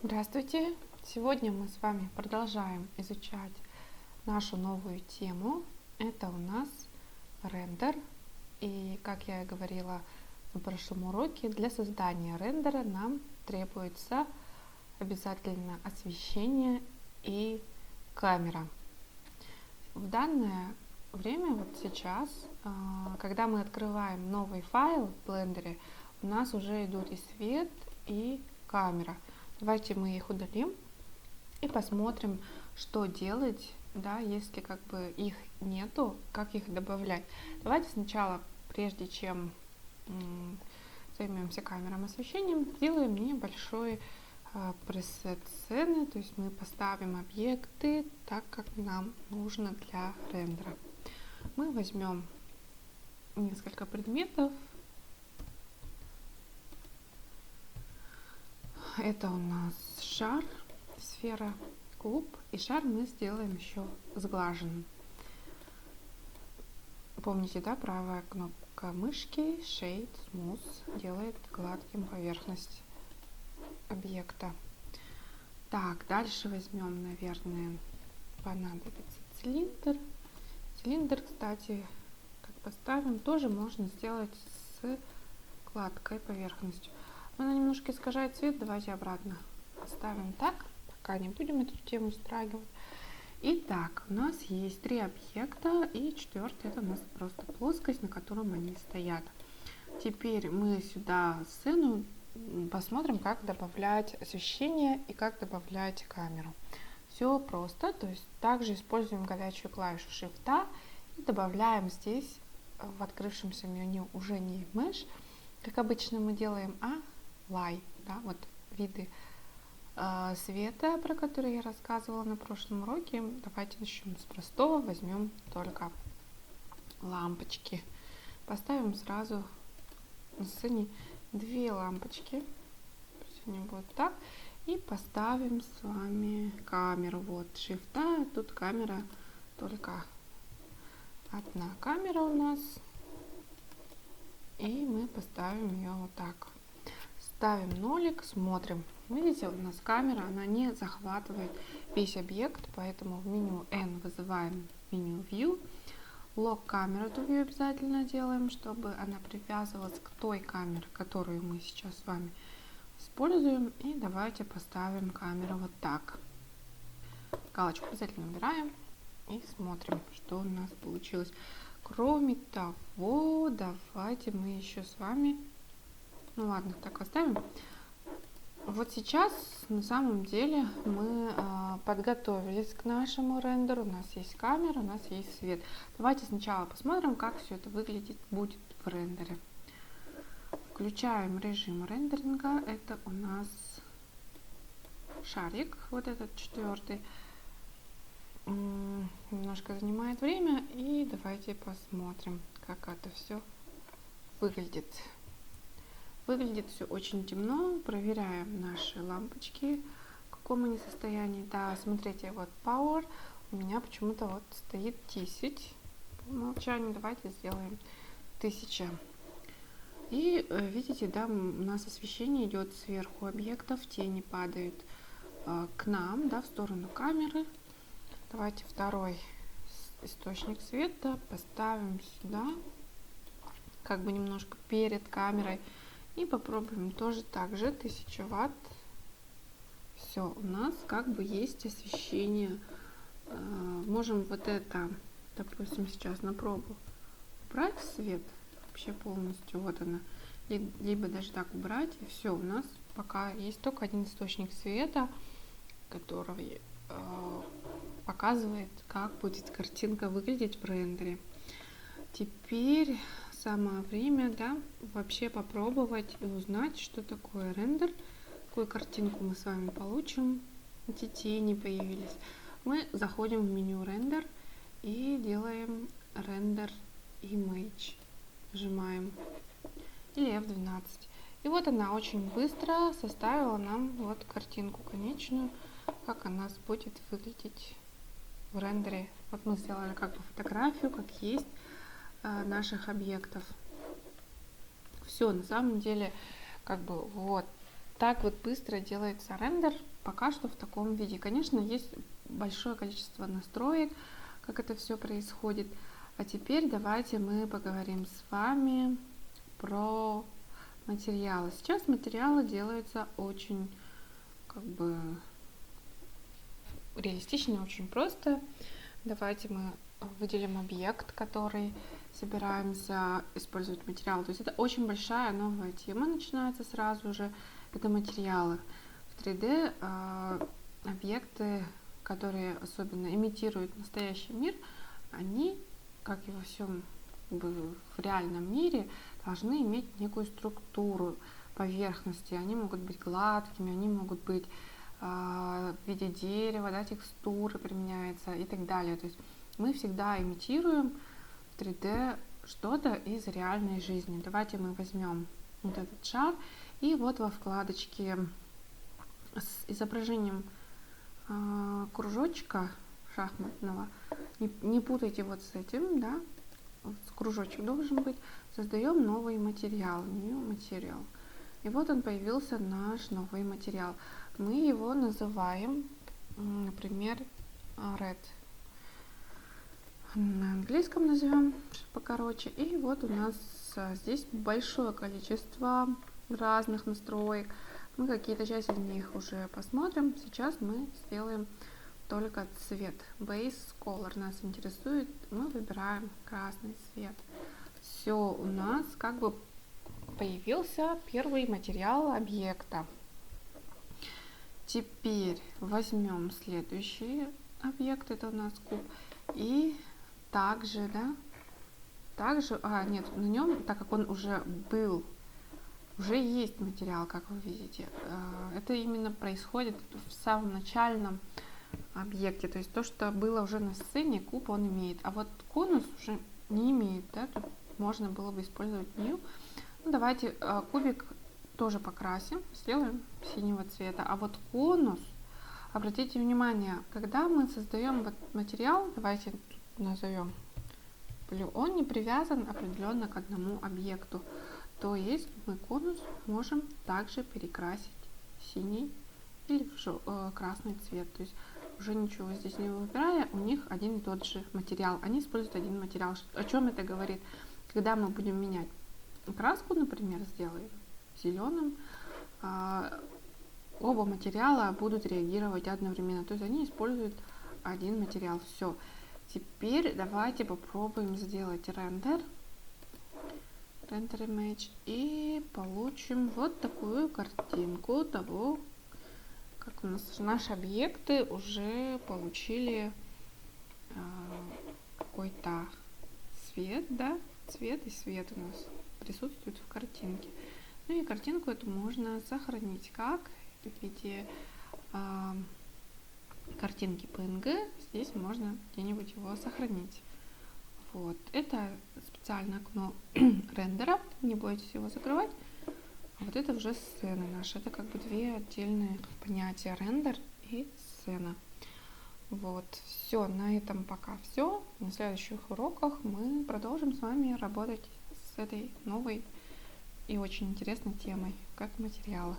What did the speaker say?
Здравствуйте! Сегодня мы с вами продолжаем изучать нашу новую тему. Это у нас рендер. И как я и говорила на прошлом уроке, для создания рендера нам требуется обязательно освещение и камера. В данное время, вот сейчас, когда мы открываем новый файл в блендере, у нас уже идут и свет, и камера. Давайте мы их удалим и посмотрим, что делать, да, если как бы их нету, как их добавлять. Давайте сначала, прежде чем займемся камерой освещением, сделаем небольшой пресет сцены, то есть мы поставим объекты так, как нам нужно для рендера. Мы возьмем несколько предметов. Это у нас шар, сфера, куб, и шар мы сделаем еще сглаженным. Помните, да, правая кнопка мышки Shade Smooth делает гладким поверхность объекта. Так, дальше возьмем, наверное, понадобится цилиндр. Цилиндр, кстати, как поставим, тоже можно сделать с гладкой поверхностью. Она немножко искажает цвет, давайте обратно поставим так, пока не будем эту тему затрагивать. Итак, у нас есть три объекта, и четвертый это у нас просто плоскость, на котором они стоят. Теперь мы сюда сцену посмотрим, как добавлять освещение и как добавлять камеру. Все просто, то есть также используем горячую клавишу Shift и добавляем здесь в открывшемся меню уже не Mesh, как обычно мы делаем, а Light, да, вот виды света, про которые я рассказывала на прошлом уроке. Давайте начнем с простого, возьмем только лампочки. Поставим сразу на сцене две лампочки, пусть они будут так, и поставим с вами камеру. Вот Shift, тут камера, только одна камера у нас, и мы поставим ее вот так. Ставим нолик, смотрим. Видите, у нас камера, она не захватывает весь объект, поэтому в меню N вызываем меню View. Lock камеру to View обязательно делаем, чтобы она привязывалась к той камере, которую мы сейчас с вами используем. И давайте поставим камеру вот так. Галочку обязательно убираем и смотрим, что у нас получилось. Кроме того, давайте мы еще с вами... Ну ладно, так оставим. Вот сейчас на самом деле мы подготовились к нашему рендеру. У нас есть камера, у нас есть свет. Давайте сначала посмотрим, как все это выглядеть будет в рендере. Включаем режим рендеринга. Это у нас шарик, вот этот четвертый. Немножко занимает время, и давайте посмотрим, как это все выглядит. Выглядит все очень темно. Проверяем наши лампочки, в каком они состоянии. Да, смотрите, вот Power у меня почему-то вот стоит 10 по умолчанию. Давайте сделаем 1000. И видите, да, у нас освещение идет сверху объектов, тени падают к нам, да, в сторону камеры. Давайте второй источник света поставим сюда, как бы немножко перед камерой. И попробуем тоже так же 1000 Вт. Все, у нас как бы есть освещение. Можем вот это, допустим, сейчас на пробу убрать свет вообще полностью. Вот она. Либо даже так убрать. И все, у нас пока есть только один источник света, который показывает, как будет картинка выглядеть в рендере. Теперь самое время, да, вообще попробовать и узнать, что такое рендер, какую картинку мы с вами получим. Эти тени появились. Мы заходим в меню рендер и делаем рендер image. Нажимаем или F12. И вот она очень быстро составила нам вот картинку конечную, как она будет выглядеть в рендере. Вот мы сделали как бы фотографию, как есть наших объектов. Все, на самом деле, как бы вот так вот быстро делается рендер, пока что в таком виде. Конечно, есть большое количество настроек, как это все происходит. А теперь давайте мы поговорим с вами про материалы. Сейчас материалы делаются очень как бы реалистично, очень просто. Давайте мы выделим объект, который собираемся использовать материал. То есть это очень большая новая тема начинается сразу же. Это материалы. В 3D объекты, которые особенно имитируют настоящий мир, они, как и во всем в реальном мире, должны иметь некую структуру поверхности. Они могут быть гладкими, они могут быть в виде дерева, да, текстуры применяется и так далее. То есть мы всегда имитируем в 3D что-то из реальной жизни. Давайте мы возьмем вот этот шар и вот во вкладочке с изображением кружочка шахматного, не путайте вот с этим, да, кружочек должен быть, создаем новый материал, new material. И вот он появился, наш новый материал. Мы его называем, например, red. На английском назовем покороче. И вот у нас здесь большое количество разных настроек. Мы какие-то часть из них уже посмотрим. Сейчас мы сделаем только цвет. Base color нас интересует. Мы выбираем красный цвет. Все, у нас как бы появился первый материал объекта. Теперь возьмем следующий объект, это у нас куб, и также, да, нет, на нем, так как он уже был, уже есть материал, как вы видите. Это именно происходит в самом начальном объекте, то есть то, что было уже на сцене, куб он имеет, а вот конус уже не имеет, да, тут можно было бы использовать new. Ну, давайте кубик тоже покрасим, сделаем синего цвета, а вот конус, обратите внимание, когда мы создаем вот материал, давайте назовем blue, он не привязан определенно к одному объекту, то есть мы конус можем также перекрасить в синий или в красный цвет, то есть уже ничего здесь не выбирая, у них один и тот же материал, они используют один материал. О чем это говорит? Когда мы будем менять краску, например, сделаем зеленым, оба материала будут реагировать одновременно, то есть они используют один материал. Все. Теперь давайте попробуем сделать рендер image и получим вот такую картинку того, как у нас наши объекты уже получили какой-то цвет, да, цвет и свет у нас присутствует в картинке. Ну и картинку эту можно сохранить как в виде картинки PNG. Здесь можно где-нибудь его сохранить. Вот. Это специальное окно рендера. Не бойтесь его закрывать. А вот это уже сцена наша. Это как бы две отдельные понятия: рендер и сцена. Вот. Все, на этом пока все. На следующих уроках мы продолжим с вами работать с этой новой и очень интересной темой, как материалы.